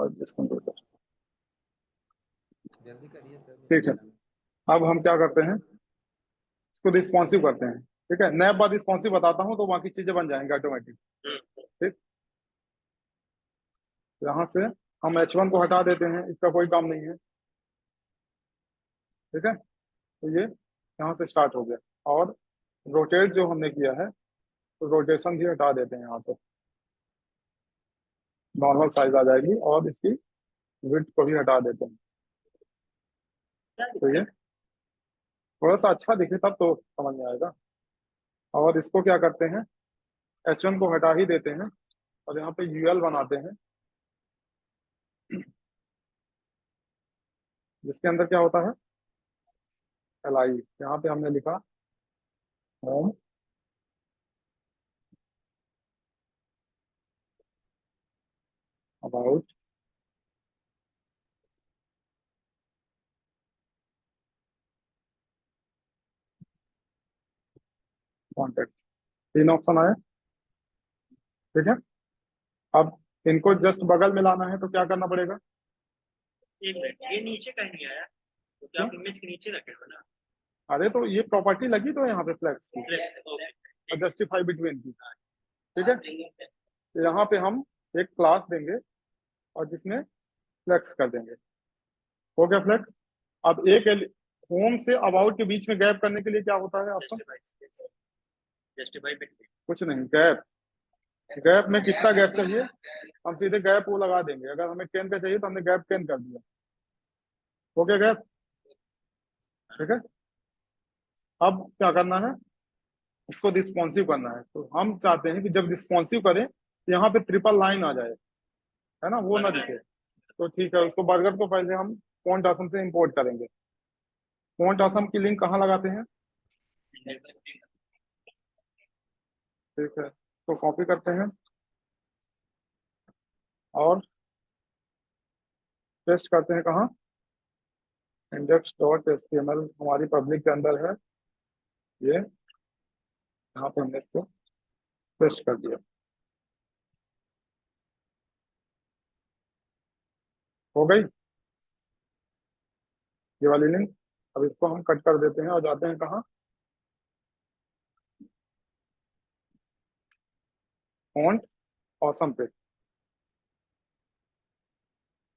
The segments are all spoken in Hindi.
This computer. जल्दी करिए सर। ठीक है, अब हम क्या करते हैं, इसको रिस्पॉन्सिव करते हैं। ठीक है, नए बाद रिस्पॉन्सिव बताता हूँ तो बाकी चीजें बन जाएंगी ऑटोमेटिक। ठीक, यहाँ से हम H1 को हटा देते हैं, इसका कोई काम नहीं है। ठीक है, तो ये यहाँ से स्टार्ट हो गया। और रोटेट जो हमने किया है, तो रोटेशन भी हटा देते हैं यहाँ से, नॉर्मल साइज आ जाएगी। और इसकी विड्थ को भी हटा देते हैं, तो ये थोड़ा सा अच्छा दिखे तब तो समझ में आएगा। और इसको क्या करते हैं, H1 को हटा ही देते हैं और यहाँ पे UL बनाते हैं, जिसके अंदर क्या होता है, LI। यहाँ पे हमने लिखा होम अबाउट कॉन्टेक्ट, तीन ऑप्शन आए। ठीक है, अब इनको जस्ट बगल में लाना है तो क्या करना पड़ेगा। एक मिनट, ये नीचे कहीं नहीं आया तो क्या आप इमेज के नीचे रखे हो ना? अरे तो ये प्रॉपर्टी लगी तो यहाँ पे फ्लेक्स की, ओके, जस्टिफाई बिटवीन की। ठीक है, तो यहाँ पे हम एक क्लास देंगे और जिसमें फ्लेक्स कर देंगे। हो गया फ्लेक्स। अब एक होम से अबाउट के बीच में गैप करने के लिए क्या होता है आपका, जस्टिफाई कुछ नहीं, गैप। गैप में कितना गैप चाहिए, हम सीधे गैप वो लगा देंगे। अगर हमें 10 का चाहिए तो हमने गैप 10 कर दिया। हो गया गैप। ठीक है, अब क्या करना है, इसको रिस्पॉन्सिव करना है। तो हम चाहते हैं कि जब रिस्पॉन्सिव करें तो यहाँ पे ट्रिपल लाइन आ जाए, है ना, वो ना दिखे। तो ठीक है, उसको बर्गर को पहले हम फॉन्ट असम से इंपोर्ट करेंगे। फॉन्ट असम की लिंक कहाँ लगाते हैं, ठीक है, तो कॉपी करते हैं और पेस्ट करते हैं कहाँ, index.html हमारी पब्लिक के अंदर है ये, यहाँ पे हमने इसको पेस्ट कर दिया। हो गई ये वाली लिंक। अब इसको हम कट कर देते हैं और जाते हैं कहाँ, फॉन्ट ऑसम पे,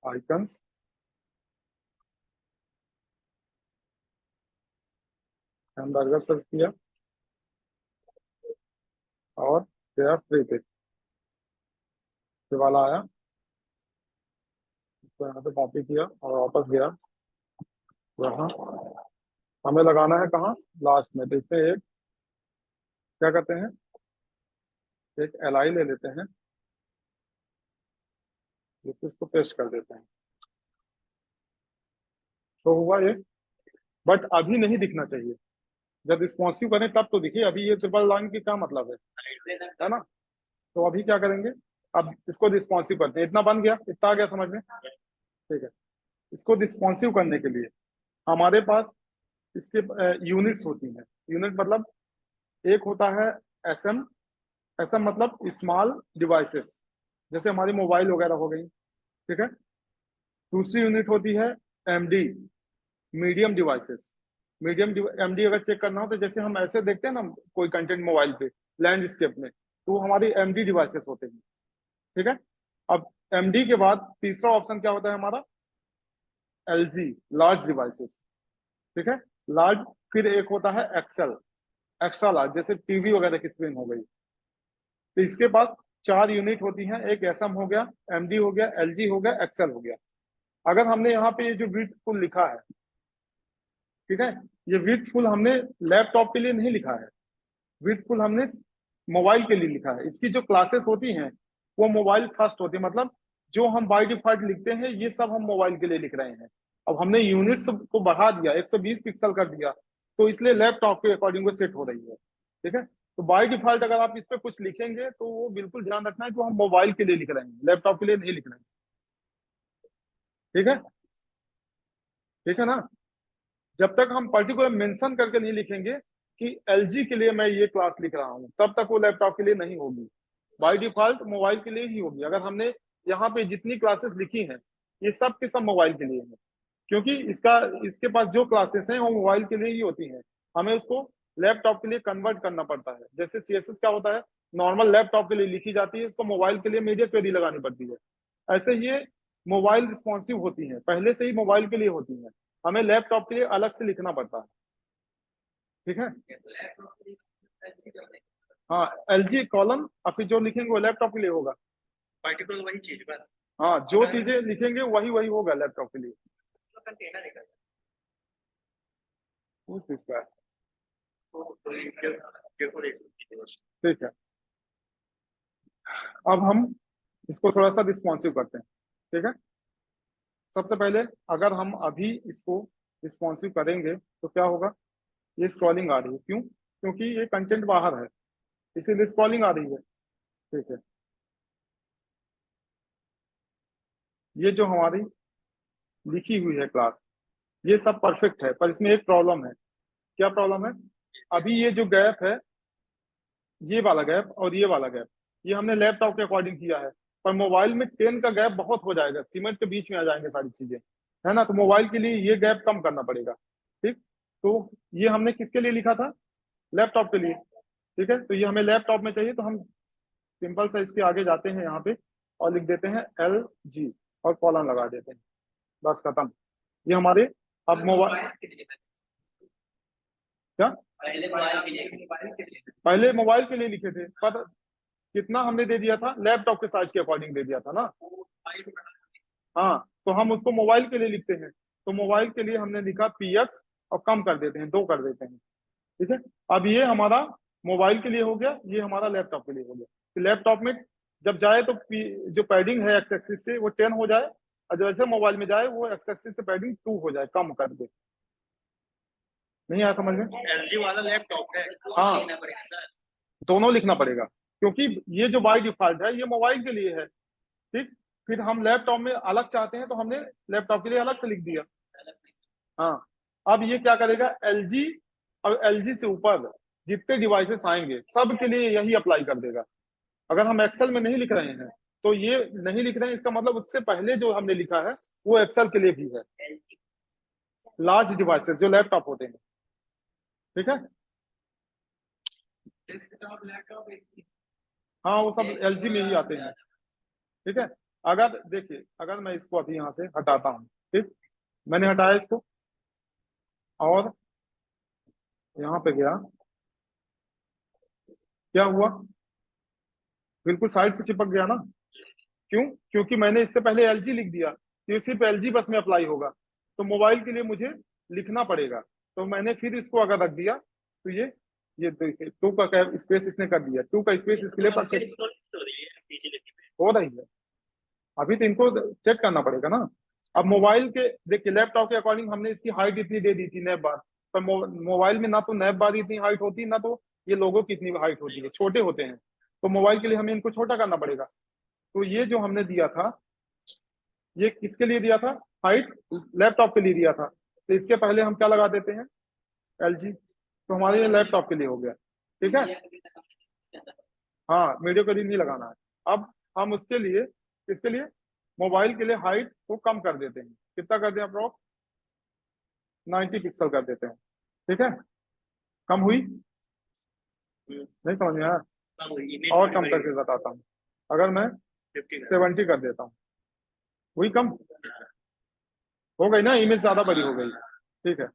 आइकन्स, बर्गर सर्च किया और गया फ्री पे, ये वाला आया, इसको यहाँ पे कॉपी किया और वापस गया यहाँ। हमें लगाना है कहाँ, लास्ट में। तो इसमें एक क्या करते हैं, एक LI ले लेते हैं, इसको पेस्ट कर देते हैं। तो हुआ ये, बट अभी नहीं दिखना चाहिए। जब रिस्पॉन्सिव करें तब तो दिखे। अभी ये ट्रिपल लाइन की क्या मतलब है ना। तो अभी क्या करेंगे, अब इसको रिस्पॉन्सिव करते हैं। इतना बन गया, इतना आ गया समझ में। ठीक है, इसको रिस्पॉन्सिव करने के लिए हमारे पास इसके यूनिट्स होती हैं। यूनिट मतलब एक होता है SM, SM मतलब स्मॉल डिवाइसेस, जैसे हमारी मोबाइल वगैरह हो गई। ठीक है, दूसरी यूनिट होती है MD, medium devices. Medium MD अगर चेक करना हो तो जैसे हम ऐसे देखते हैं ना कोई कंटेंट मोबाइल पे लैंडस्केप में, तो वो हमारी MD डिवाइसेस होते हैं। ठीक है, अब MD के बाद तीसरा ऑप्शन क्या होता है हमारा, LG, लार्ज डिवाइसेस। ठीक है, लार्ज। फिर एक होता है एक्सेल, एक्स्ट्रा लार्ज, जैसे टीवी वगैरह की स्क्रीन हो गई। तो इसके पास चार यूनिट होती हैं, एक SM हो गया, MD हो गया, LG हो गया, एक्सेल हो गया। अगर हमने यहाँ पे ये जो विड्थ लिखा है, ठीक है, ये विड्थ हमने लैपटॉप के लिए नहीं लिखा है, विड्थ हमने मोबाइल के लिए लिखा है। इसकी जो क्लासेस होती हैं वो मोबाइल फर्स्ट होती है, मतलब जो हम बाय डिफॉल्ट लिखते हैं ये सब हम मोबाइल के लिए लिख रहे हैं। अब हमने यूनिट्स को बढ़ा दिया, 120 पिक्सल कर दिया, तो इसलिए लैपटॉप के अकॉर्डिंग वो सेट हो रही है। ठीक है, तो बाय डिफॉल्ट अगर आप इस पे कुछ लिखेंगे तो वो बिल्कुल ध्यान रखना है कि हम मोबाइल के लिए लिख रहे हैं, लैपटॉप के लिए नहीं लिख रहे हैं। ठीक है, ठीक है ना। जब तक हम पर्टिकुलर मेंशन करके नहीं लिखेंगे कि LG के लिए मैं ये क्लास लिख रहा हूं, तब तक वो लैपटॉप के लिए नहीं होगी। बाय डिफॉल्ट मोबाइल के लिए ही होगी। अगर हमने यहाँ पे जितनी क्लासेस लिखी हैं ये सब के सब मोबाइल के लिए हैं, क्योंकि इसका इसके पास जो क्लासेस हैं वो मोबाइल के लिए ही होती हैं। हमें उसको लैपटॉप के लिए कन्वर्ट करना पड़ता है। जैसे सीएसएस क्या होता है, नॉर्मल लैपटॉप के लिए लिखी जाती है, उसको मोबाइल के लिए मीडिया क्वेरी लगानी पड़ती है। ऐसे ये मोबाइल रिस्पॉन्सिव होती हैं, पहले से ही मोबाइल के लिए होती हैं, हमें लैपटॉप के लिए अलग से लिखना पड़ता है। ठीक है, हाँ LG कॉलन, और फिर जो लिखेंगे वो लैपटॉप के लिए होगा। पर्टिकुलर वही चीज बस, हाँ, जो चीजें लिखेंगे वही वही होगा लैपटॉप के लिए। कंटेनर लिखा है उस इसका है। देखो देख सकते हो। ठीक है, अब हम इसको थोड़ा सा रिस्पॉन्सिव करते हैं। ठीक है, सबसे पहले अगर हम अभी इसको रिस्पॉन्सिव करेंगे तो क्या होगा, ये स्क्रॉलिंग आ रही है, क्यों? क्योंकि ये कंटेंट बाहर है, इसीलिए स्क्रॉलिंग आ रही है। ठीक है, ये जो हमारी लिखी हुई है क्लास, ये सब परफेक्ट है, पर इसमें एक प्रॉब्लम है। क्या प्रॉब्लम है? अभी ये जो गैप है, ये वाला गैप और ये वाला गैप, ये हमने लैपटॉप के अकॉर्डिंग किया है, पर मोबाइल में 10 का गैप बहुत हो जाएगा, सीमेंट के बीच में आ जाएंगे सारी चीजें, है ना? तो मोबाइल के लिए ये गैप कम करना पड़ेगा। ठीक, तो ये हमने किसके लिए लिखा था? लैपटॉप के लिए। ठीक है, तो ये हमें लैपटॉप में चाहिए, तो हम सिंपल सा इसके आगे जाते हैं यहाँ पे और लिख देते हैं LG और कॉलन लगा देते हैं, बस खत्म। ये हमारे अब मोबाइल क्या, पहले मोबाइल के लिए लिखे थे, पर कितना हमने दे दिया था, लैपटॉप के साइज के अकॉर्डिंग दे दिया था ना। हाँ, तो हम उसको मोबाइल के लिए लिखते हैं, तो मोबाइल के लिए हमने लिखा PX और कम कर देते हैं, 2 कर देते हैं। ठीक है, अब ये हमारा मोबाइल के लिए हो गया, ये हमारा लैपटॉप के लिए हो गया। तो लैपटॉप में जब जाए तो जो पैडिंग है एक्स एक्सिस से वो 10 हो जाए, और जैसे मोबाइल में जाए वो एक्स एक्सिस से पैडिंग 2 हो जाए, कम कर दे। नहीं आया समझ में? LG वाला लैपटॉप है, हाँ, दोनों लिखना पड़ेगा, क्योंकि ये जो बाय डिफॉल्ट है ये मोबाइल के लिए है। ठीक, फिर हम लैपटॉप में अलग चाहते हैं तो हमने लैपटॉप के लिए अलग से लिख दिया। हाँ, अब ये क्या करेगा, LG और LG से ऊपर जितने डिवाइसेस आएंगे सब के लिए यही अप्लाई कर देगा। अगर हम एक्सेल में नहीं लिख रहे हैं तो ये नहीं लिख रहे हैं, इसका मतलब उससे पहले जो हमने लिखा है वो एक्सेल के लिए भी है, लार्ज डिवाइसेस जो लैपटॉप होते हैं। ठीक है, हाँ वो सब LG में ही आते हैं। ठीक है, अगर देखिए, अगर मैं इसको अभी यहाँ से हटाता हूँ, ठीक, मैंने हटाया इसको और यहाँ पे गया, क्या हुआ, बिल्कुल साइड से चिपक गया ना। क्यों? क्योंकि मैंने इससे पहले LG लिख दिया, ये सिर्फ LG बस में अप्लाई होगा, तो मोबाइल के लिए मुझे लिखना पड़ेगा। तो मैंने फिर इसको अगर रख दिया तो ये देखिए 2 का स्पेस इसने कर दिया, 2 का स्पेस इसके लिए परफेक्ट हो रही है। अभी तो इनको चेक करना पड़ेगा ना। अब मोबाइल के देखिए, लैपटॉप के अकॉर्डिंग हमने इसकी हाइट इतनी दे दी थी नैब बार, पर मोबाइल में ना तो नैब बार इतनी हाइट होती, ना तो ये लोगो की इतनी हाइट होती है, छोटे होते हैं, तो मोबाइल के लिए हमें इनको छोटा करना पड़ेगा। तो ये जो हमने दिया था, ये किसके लिए दिया था, हाइट लैपटॉप के लिए दिया था, तो इसके पहले हम क्या लगा देते हैं, LG, तो हमारे लिए लैपटॉप के लिए हो गया। ठीक है, हाँ वीडियो करीब नहीं लगाना है। अब हम उसके लिए, किसके लिए, मोबाइल के लिए हाइट को कम कर देते हैं, कितना कर दें अप्रोक्स 90 पिक्सल कर देते हैं। ठीक है, कम हुई, नहीं समझ में आया? और कम करके बताता हूँ, अगर मैं 70 कर देता हूँ, हुई कम, हो गई ना, इमेज ज्यादा बड़ी हो गई। ठीक है,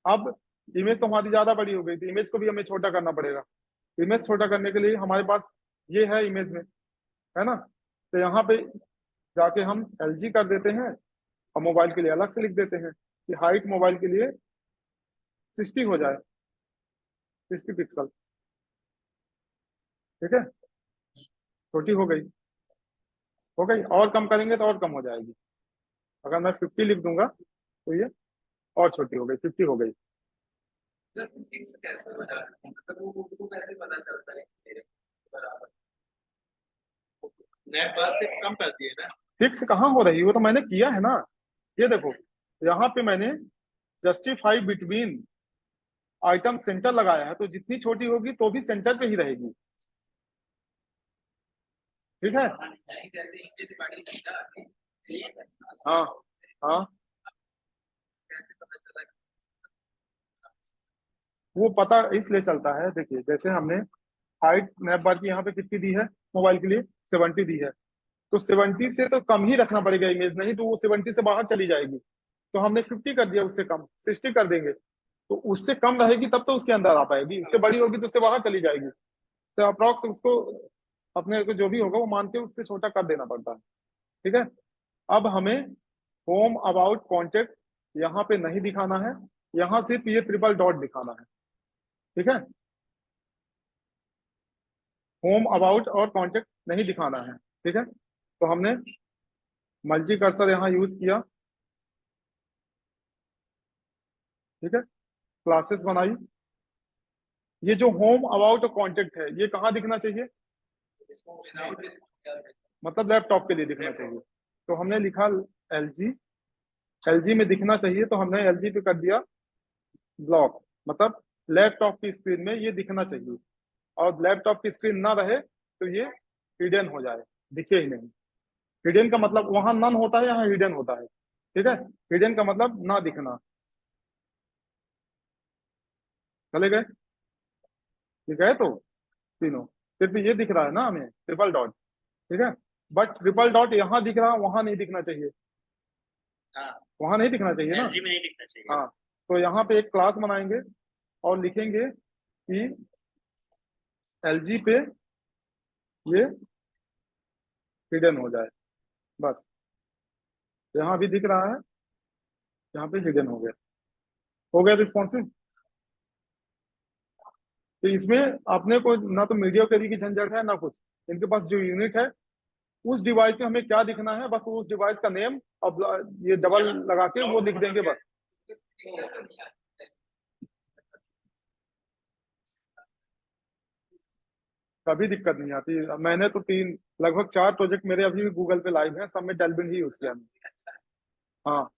अब इमेज तो हमारी ज्यादा बड़ी हो गई थी, इमेज को भी हमें छोटा करना पड़ेगा। इमेज छोटा करने के लिए हमारे पास ये है इमेज में, है ना, तो यहाँ पे जाके हम LG कर देते हैं और मोबाइल के लिए अलग से लिख देते हैं कि हाइट मोबाइल के लिए 60 हो जाए, 60 पिक्सल। ठीक है, छोटी हो गई, और कम करेंगे तो और कम हो जाएगी। अगर मैं 50 लिख दूंगा तो ये और छोटी हो गई, 50 हो गई। नैब बार से कम कर दिए ना। फिक्स कहाँ हो रही, वो तो मैंने किया है ना। ये देखो, यहाँ पे मैंने जस्टिफाई बिटवीन आइटम सेंटर लगाया है, तो जितनी छोटी होगी तो भी सेंटर पे ही रहेगी। ठीक है। हाँ हाँ, वो पता इसलिए चलता है, देखिए जैसे हमने हाइट नैप बार की यहाँ पे कितनी दी है मोबाइल के लिए, 70 दी है, तो 70 से तो कम ही रखना पड़ेगा इमेज, नहीं तो वो 70 से बाहर चली जाएगी। तो हमने 50 कर दिया, उससे कम 60 कर देंगे, तो उससे कम रहेगी तब तो उसके अंदर आ पाएगी, उससे बड़ी होगी तो उससे बाहर चली जाएगी। तो अप्रॉक्स उसको अपने को जो भी होगा वो मान के उससे छोटा कर देना पड़ता है। ठीक है। अब हमें होम अबाउट कॉन्टेक्ट यहाँ पे नहीं दिखाना है, यहाँ सिर्फ ये ट्रिपल डॉट दिखाना है। ठीक है, होम अबाउट और कॉन्टेक्ट नहीं दिखाना है। ठीक है, तो हमने मल्टी कर्सर यहाँ यूज किया। ठीक है, क्लासेस बनाई। ये जो होम अबाउट और कॉन्टेक्ट है ये कहाँ दिखना चाहिए, मतलब लैपटॉप के लिए दिखना चाहिए। तो हमने लिखा LG, LG में दिखना चाहिए, तो हमने LG पे कर दिया ब्लॉक, मतलब लैपटॉप की स्क्रीन में ये दिखना चाहिए, और लैपटॉप की स्क्रीन ना रहे तो ये हिडन हो जाए, दिखे ही नहीं। हिडन का मतलब वहां नन होता है, यहाँ हिडन होता है। ठीक है, हिडन का मतलब ना दिखना। चले गए, ठीक है, तो तीनों सिर्फ ये दिख रहा है ना हमें ट्रिपल डॉट। ठीक है, बट ट्रिपल डॉट यहाँ दिख रहा, वहां नहीं दिखना चाहिए, हाँ, वहां नहीं दिखना चाहिए ना। एलजी में नहीं दिखना चाहिए। हाँ, तो यहाँ पे एक क्लास बनाएंगे और लिखेंगे कि LG पे ये हिडन हो जाए, बस। यहाँ भी दिख रहा है, यहाँ पे हिडन हो गया रिस्पॉन्सिव। तो इसमें अपने को ना तो मीडिया क्वेरी की झंझट है ना कुछ, इनके पास जो यूनिट है उस डिवाइस में हमें क्या दिखना है, बस उस डिवाइस का नेम और ये डबल लगा के वो लिख देंगे बस। कभी दिक्कत नहीं आती। मैंने तो लगभग 4 प्रोजेक्ट मेरे अभी भी गूगल पे लाइव हैं, सब में डेल्विन ही यूज किया मैंने। हाँ,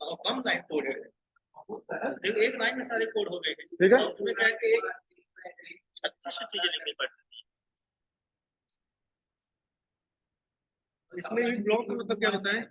और कम लाइन कोड है, देखो एक लाइन में सारे कोड हो गए हैं। ठीक है। और उसमें क्या है कि 36 चीजें लिखनी पड़ती हैं। इसमें भी ब्लॉक का मतलब क्या बताएं?